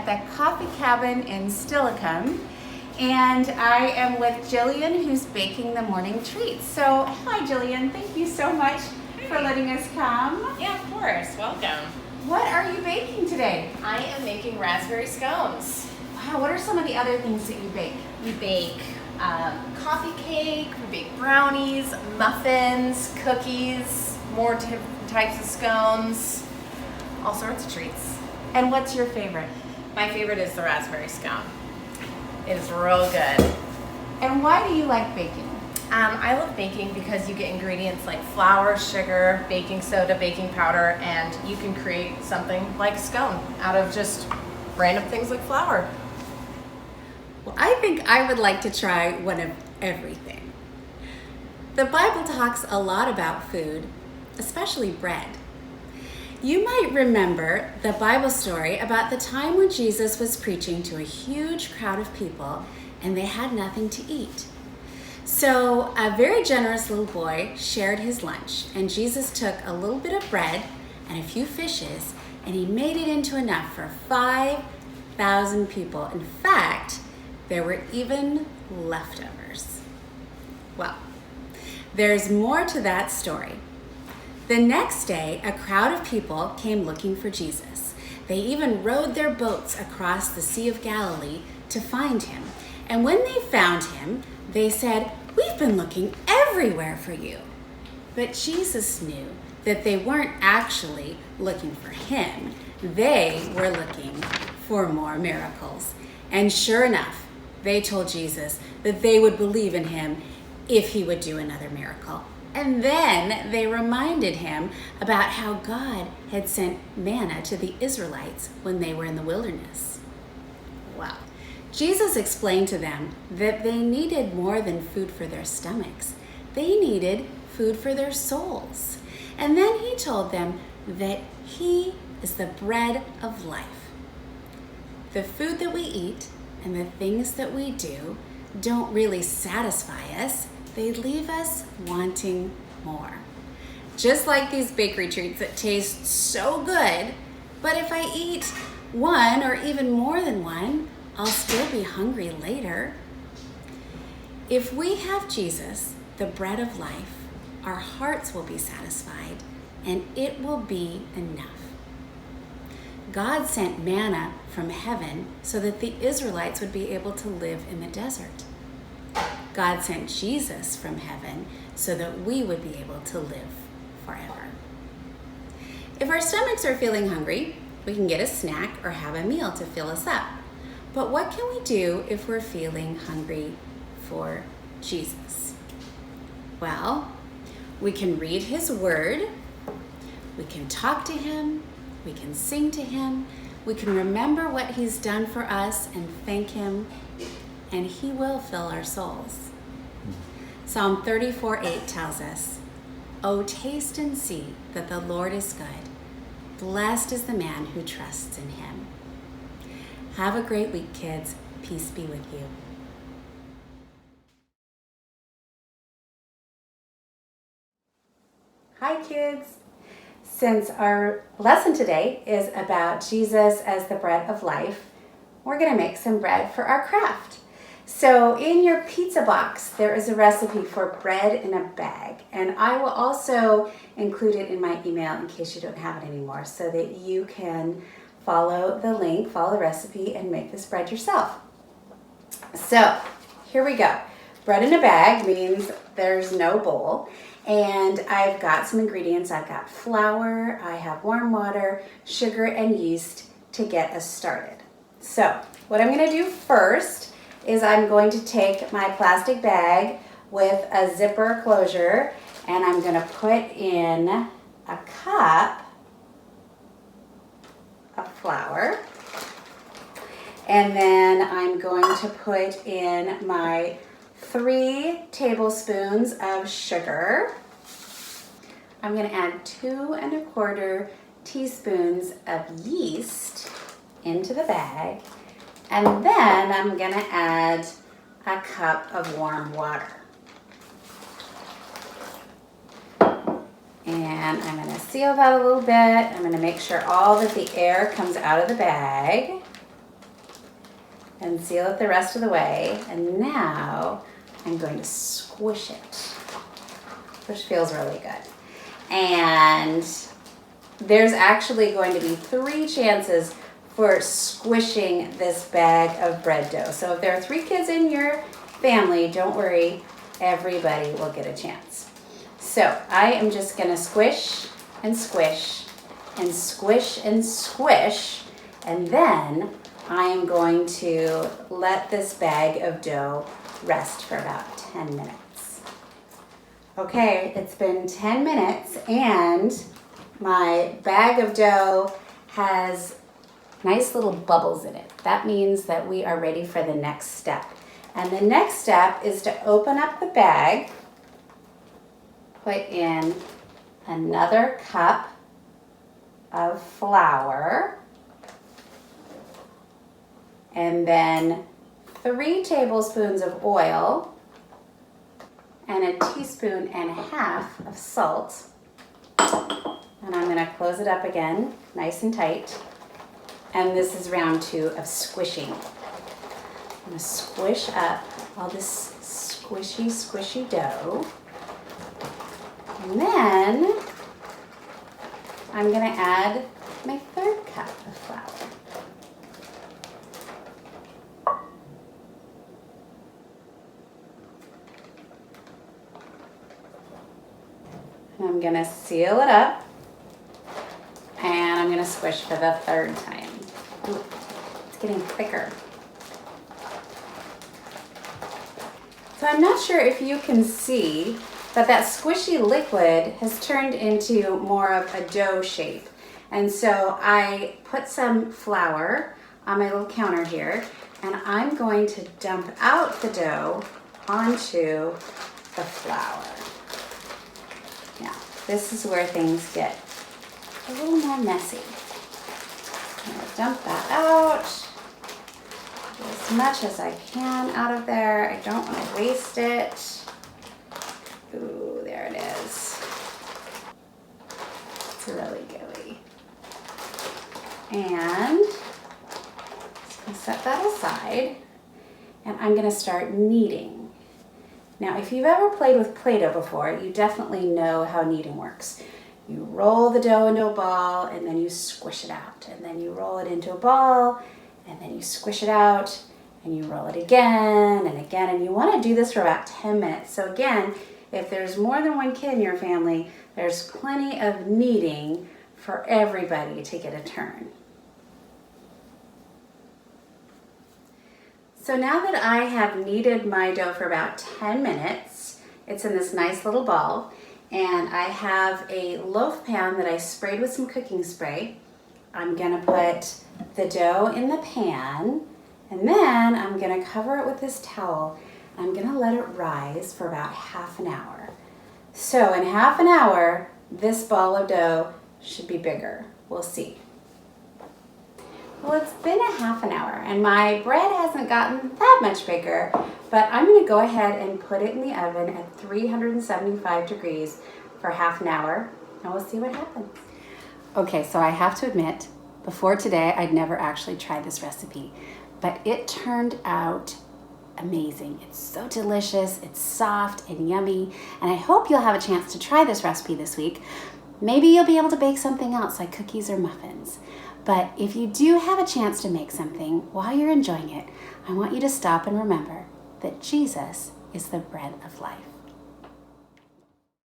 the Coffee Cabin in Steilacoom, and I am with Jillian, who's baking the morning treats. So, hi Jillian, thank you so much for letting us come. Yeah, of course. Welcome. What are you baking today? I am making raspberry scones. Wow, what are some of the other things that you bake? We bake coffee cake, we bake brownies, muffins, cookies, more types of scones, all sorts of treats. And what's your favorite? My favorite is the raspberry scone. It is real good. And why do you like baking? I love baking because you get ingredients like flour, sugar, baking soda, baking powder, and you can create something like a scone out of just random things like flour. Well, I think I would like to try one of everything. The Bible talks a lot about food, especially bread. You might remember the Bible story about the time when Jesus was preaching to a huge crowd of people and they had nothing to eat. So a very generous little boy shared his lunch, and Jesus took a little bit of bread and a few fishes and he made it into enough for 5,000 people. In fact, there were even leftovers. Well, there's more to that story. The next day, a crowd of people came looking for Jesus. They even rowed their boats across the Sea of Galilee to find him. And when they found him, they said, "We've been looking everywhere for you." But Jesus knew that they weren't actually looking for him. They were looking for more miracles. And sure enough, they told Jesus that they would believe in him if he would do another miracle. And then they reminded him about how God had sent manna to the Israelites when they were in the wilderness. Wow. Jesus explained to them that they needed more than food for their stomachs. They needed food for their souls. And then he told them that he is the bread of life. The food that we eat and the things that we do don't really satisfy us. They leave us wanting more. Just like these bakery treats that taste so good, but if I eat one or even more than one, I'll still be hungry later. If we have Jesus, the bread of life, our hearts will be satisfied and it will be enough. God sent manna from heaven so that the Israelites would be able to live in the desert. God sent Jesus from heaven so that we would be able to live forever. If our stomachs are feeling hungry, we can get a snack or have a meal to fill us up. But what can we do if we're feeling hungry for Jesus? Well, we can read his word, we can talk to him, we can sing to him, we can remember what he's done for us and thank him, and he will fill our souls. Psalm 34:8 tells us, "Oh, taste and see that the Lord is good. Blessed is the man who trusts in him." Have a great week, kids. Peace be with you. Hi, kids. Since our lesson today is about Jesus as the bread of life, we're going to make some bread for our craft. So in your pizza box, there is a recipe for bread in a bag, and I will also include it in my email in case you don't have it anymore so that you can follow the link, follow the recipe, and make this bread yourself. So here we go. Bread in a bag means there's no bowl, and I've got some ingredients. I've got flour, I have warm water, sugar, and yeast to get us started. So what I'm going to do first is I'm going to take my plastic bag with a zipper closure and I'm going to put in a cup of flour, and then I'm going to put in my 3 tablespoons of sugar. I'm going to add 2 1/4 teaspoons of yeast into the bag, and then I'm going to add a cup of warm water. And I'm going to seal that a little bit. I'm going to make sure all of the air comes out of the bag. and seal it the rest of the way. And now I'm going to squish it, which feels really good. And there's actually going to be 3 chances for squishing this bag of bread dough. So if there are 3 kids in your family, don't worry, everybody will get a chance. So I am just gonna squish and squish and squish and squish, and then I am going to let this bag of dough rest for about 10 minutes. Okay, it's been 10 minutes and my bag of dough has nice little bubbles in it. That means that we are ready for the next step. And the next step is to open up the bag, put in another cup of flour, and then 3 tablespoons of oil, and a teaspoon and a half of salt. And I'm gonna close it up again, nice and tight. And this is round 2 of squishing. I'm gonna squish up all this squishy dough. And then I'm gonna add my 3rd cup of flour. And I'm gonna seal it up, and I'm gonna squish for the 3rd time. Ooh, it's getting thicker. So I'm not sure if you can see, but that squishy liquid has turned into more of a dough shape. And so I put some flour on my little counter here, and I'm going to dump out the dough onto the flour. Now, this is where things get a little more messy. I'm gonna dump that out. Get as much as I can out of there. I don't want to waste it. Ooh, there it is. It's really gooey. And just gonna set that aside, and I'm gonna start kneading. Now, if you've ever played with Play-Doh before, you definitely know how kneading works. You roll the dough into a ball, and then you squish it out. And then you roll it into a ball, and then you squish it out, and you roll it again and again. And you want to do this for about 10 minutes. So again, if there's more than 1 kid in your family, there's plenty of kneading for everybody to get a turn. So now that I have kneaded my dough for about 10 minutes, it's in this nice little ball, and I have a loaf pan that I sprayed with some cooking spray. I'm gonna put the dough in the pan, and then I'm gonna cover it with this towel. I'm gonna let it rise for about half an hour. So in half an hour, this ball of dough should be bigger. We'll see. Well, it's been a half an hour, and my bread hasn't gotten that much bigger, but I'm gonna go ahead and put it in the oven at 375 degrees for half an hour, and we'll see what happens. Okay, so I have to admit, before today, I'd never actually tried this recipe, but it turned out amazing. It's so delicious, it's soft and yummy, and I hope you'll have a chance to try this recipe this week. Maybe you'll be able to bake something else like cookies or muffins. But if you do have a chance to make something while you're enjoying it, I want you to stop and remember that Jesus is the bread of life.